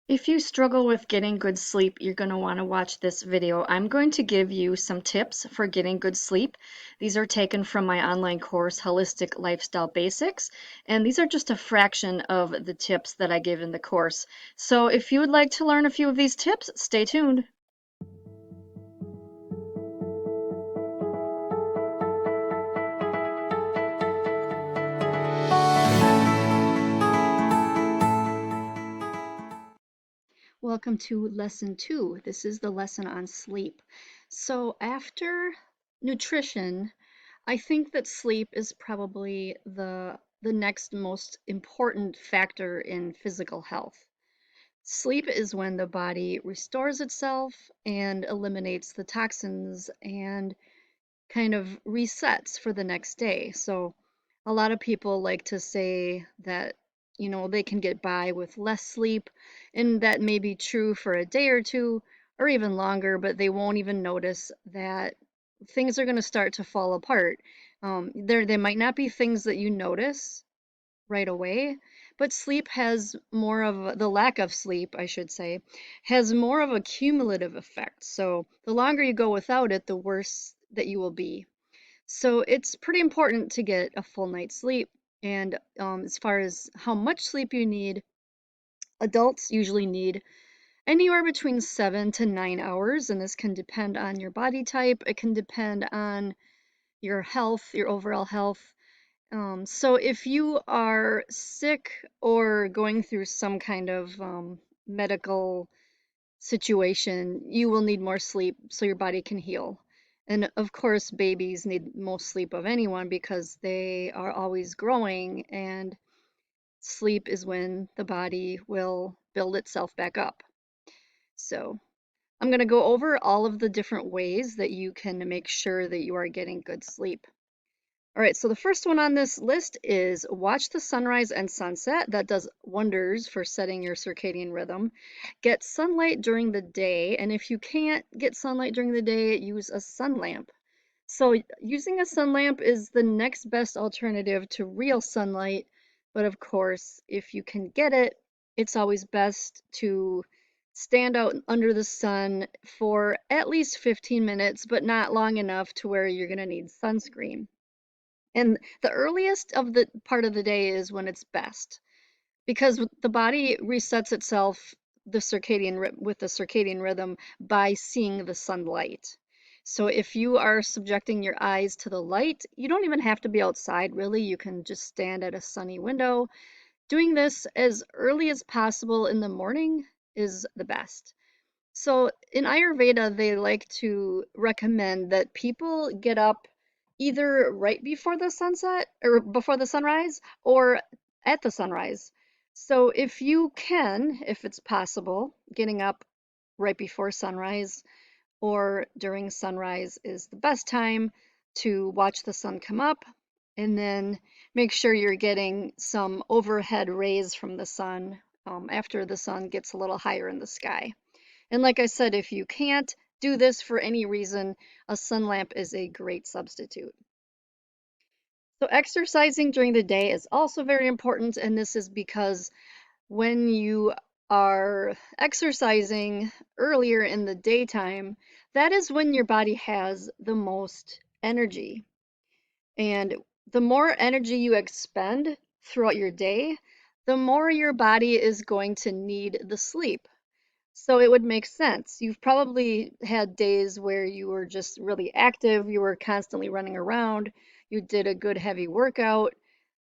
If you struggle with getting good sleep, you're going to want to watch this video. I'm going to give you some tips for getting good sleep. These are taken from my online course, Holistic Lifestyle Basics, and these are just a fraction of the tips that I give in the course. So if you would like to learn a few of these tips, stay tuned. Welcome to lesson 2. This is the lesson on sleep. So after nutrition, I think that sleep is probably the next most important factor in physical health. Sleep is when the body restores itself and eliminates the toxins and kind of resets for the next day. So a lot of people like to say that, they can get by with less sleep, and that may be true for a day or two or even longer, but they won't even notice that things are going to start to fall apart. There might not be things that you notice right away, but sleep has more of the lack of sleep, I should say, has more of a cumulative effect. So the longer you go without it, the worse that you will be. So it's pretty important to get a full night's sleep. And as far as how much sleep you need, adults usually need anywhere between 7 to 9 hours, and this can depend on your body type. It can depend on your health, your overall health. So if you are sick or going through some kind of medical situation, you will need more sleep so your body can heal. And of course, babies need most sleep of anyone because they are always growing, and sleep is when the body will build itself back up. So I'm going to go over all of the different ways that you can make sure that you are getting good sleep. All right, so the first one on this list is watch the sunrise and sunset. That does wonders for setting your circadian rhythm. Get sunlight during the day, and if you can't get sunlight during the day, use a sun lamp. So using a sun lamp is the next best alternative to real sunlight, but of course, if you can get it, it's always best to stand out under the sun for at least 15 minutes, but not long enough to where you're going to need sunscreen. And the earliest of the part of the day is when it's best because the body resets itself with the circadian rhythm by seeing the sunlight. So if you are subjecting your eyes to the light, you don't even have to be outside really. You can just stand at a sunny window. Doing this as early as possible in the morning is the best. So in Ayurveda, they like to recommend that people get up either right before the sunset or before the sunrise or at the sunrise. So if you can, if it's possible, getting up right before sunrise or during sunrise is the best time to watch the sun come up, and then make sure you're getting some overhead rays from the sun after the sun gets a little higher in the sky. And like I said, if you can't do this for any reason, a sun lamp is a great substitute. So exercising during the day is also very important, and this is because when you are exercising earlier in the daytime, that is when your body has the most energy. And the more energy you expend throughout your day, the more your body is going to need the sleep. So it would make sense. You've probably had days where you were just really active, you were constantly running around, you did a good heavy workout,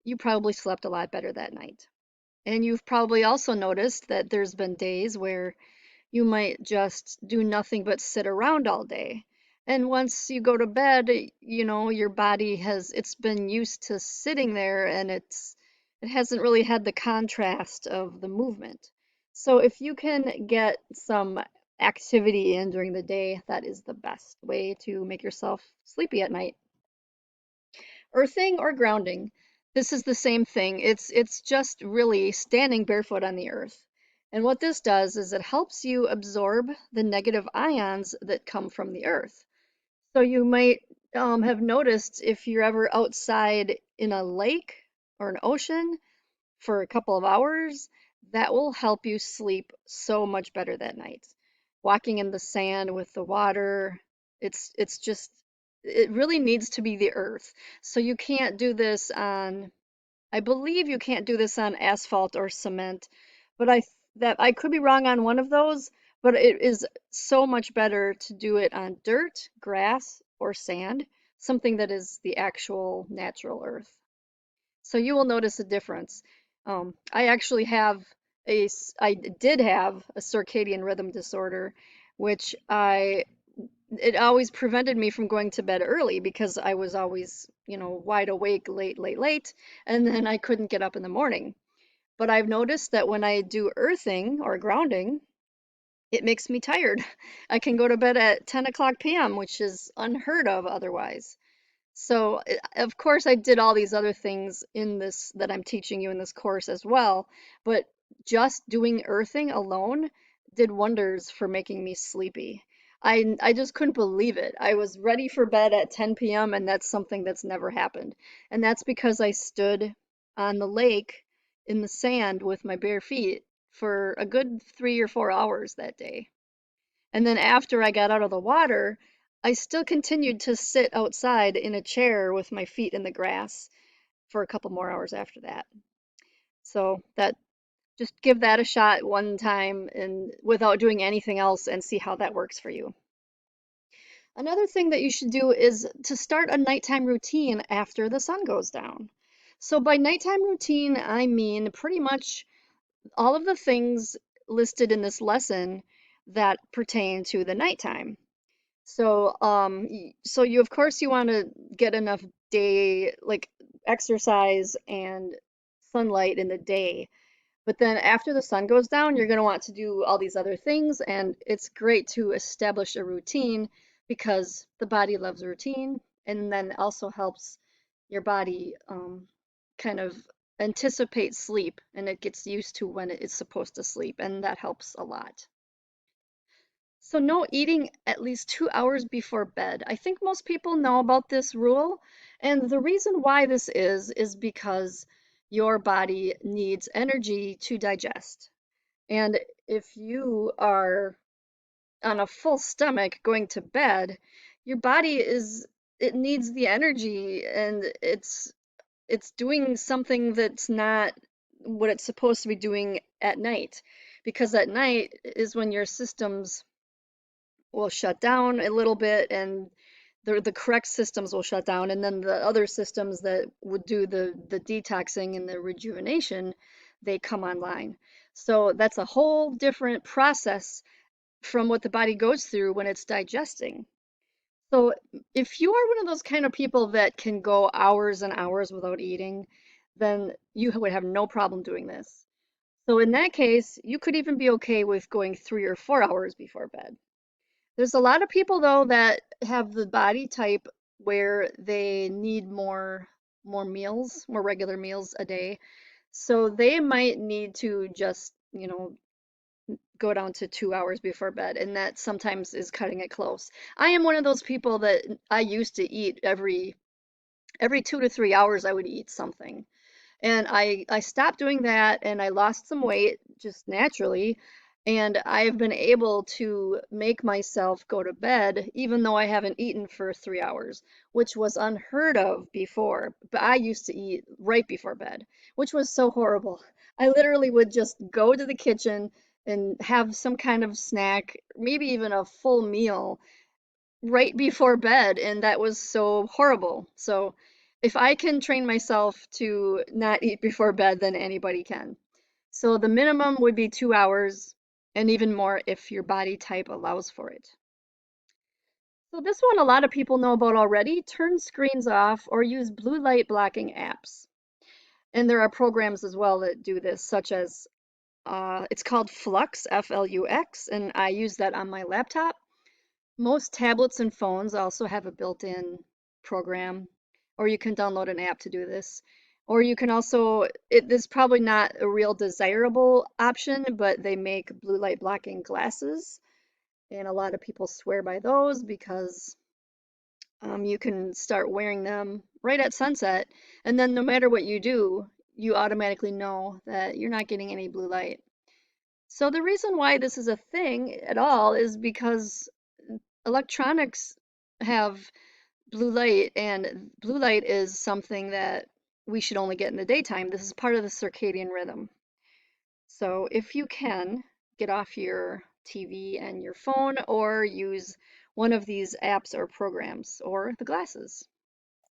you probably slept a lot better that night. And you've probably also noticed that there's been days where you might just do nothing but sit around all day. And once you go to bed, your body it's been used to sitting there, and it hasn't really had the contrast of the movement. So if you can get some activity in during the day, that is the best way to make yourself sleepy at night. Earthing or grounding. This is the same thing. It's just really standing barefoot on the earth. And what this does is it helps you absorb the negative ions that come from the earth. So you might have noticed if you're ever outside in a lake or an ocean for a couple of hours, that will help you sleep so much better that night. Walking in the sand with the water, it's just it really needs to be the earth. So you can't do this on, I believe you can't do this on asphalt or cement, but I could be wrong on one of those, but it is so much better to do it on dirt, grass, or sand, something that is the actual natural earth. So you will notice a difference. I actually have I did have a circadian rhythm disorder, which it always prevented me from going to bed early because I was always, wide awake late, late, late, and then I couldn't get up in the morning. But I've noticed that when I do earthing or grounding, it makes me tired. I can go to bed at 10 o'clock p.m., which is unheard of otherwise. So, of course, I did all these other things in this that I'm teaching you in this course as well, but just doing earthing alone did wonders for making me sleepy. I just couldn't believe it. I was ready for bed at 10 p.m., and that's something that's never happened. And that's because I stood on the lake in the sand with my bare feet for a good 3 or 4 hours that day. And then after I got out of the water, I still continued to sit outside in a chair with my feet in the grass for a couple more hours after that. So that just give that a shot one time and without doing anything else and see how that works for you. Another thing that you should do is to start a nighttime routine after the sun goes down. So by nighttime routine, I mean pretty much all of the things listed in this lesson that pertain to the nighttime. So, so you of course you want to get enough day like exercise and sunlight in the day. But then after the sun goes down, you're going to want to do all these other things, and it's great to establish a routine because the body loves routine, and then also helps your body kind of anticipate sleep, and it gets used to when it is supposed to sleep, and that helps a lot. So no eating at least 2 hours before bed. I think most people know about this rule. And the reason why this is because your body needs energy to digest. And if you are on a full stomach going to bed, your body it needs the energy and it's doing something that's not what it's supposed to be doing at night. Because at night is when your systems will shut down a little bit and the correct systems will shut down and then the other systems that would do the detoxing and the rejuvenation, they come online. So that's a whole different process from what the body goes through when it's digesting. So if you are one of those kind of people that can go hours and hours without eating, then you would have no problem doing this. So in that case, you could even be okay with going 3 or 4 hours before bed. There's a lot of people though that have the body type where they need more meals, more regular meals a day. So they might need to just, go down to 2 hours before bed, and that sometimes is cutting it close. I am one of those people that I used to eat every 2 to 3 hours I would eat something. And I stopped doing that and I lost some weight just naturally. And I've been able to make myself go to bed even though I haven't eaten for 3 hours, which was unheard of before. But I used to eat right before bed, which was so horrible. I literally would just go to the kitchen and have some kind of snack, maybe even a full meal right before bed, and that was so horrible. So if I can train myself to not eat before bed, then anybody can. So the minimum would be 2 hours, and even more if your body type allows for it. So this one a lot of people know about already. Turn screens off or use blue light blocking apps. And there are programs as well that do this, such as it's called Flux, Flux, and I use that on my laptop. Most tablets and phones also have a built-in program, or you can download an app to do this. Or you can also, this is probably not a real desirable option, but they make blue light blocking glasses, and a lot of people swear by those because you can start wearing them right at sunset, and then no matter what you do, you automatically know that you're not getting any blue light. So the reason why this is a thing at all is because electronics have blue light, and blue light is something that we should only get in the daytime. This is part of the circadian rhythm. So if you can, get off your TV and your phone or use one of these apps or programs or the glasses.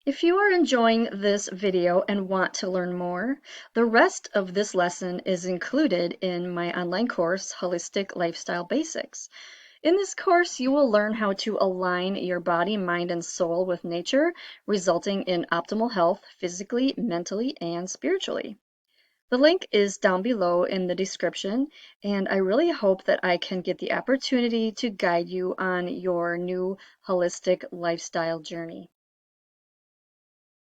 If you are enjoying this video and want to learn more, the rest of this lesson is included in my online course, Holistic Lifestyle Basics. In this course, you will learn how to align your body, mind, and soul with nature, resulting in optimal health physically, mentally, and spiritually. The link is down below in the description, and I really hope that I can get the opportunity to guide you on your new holistic lifestyle journey.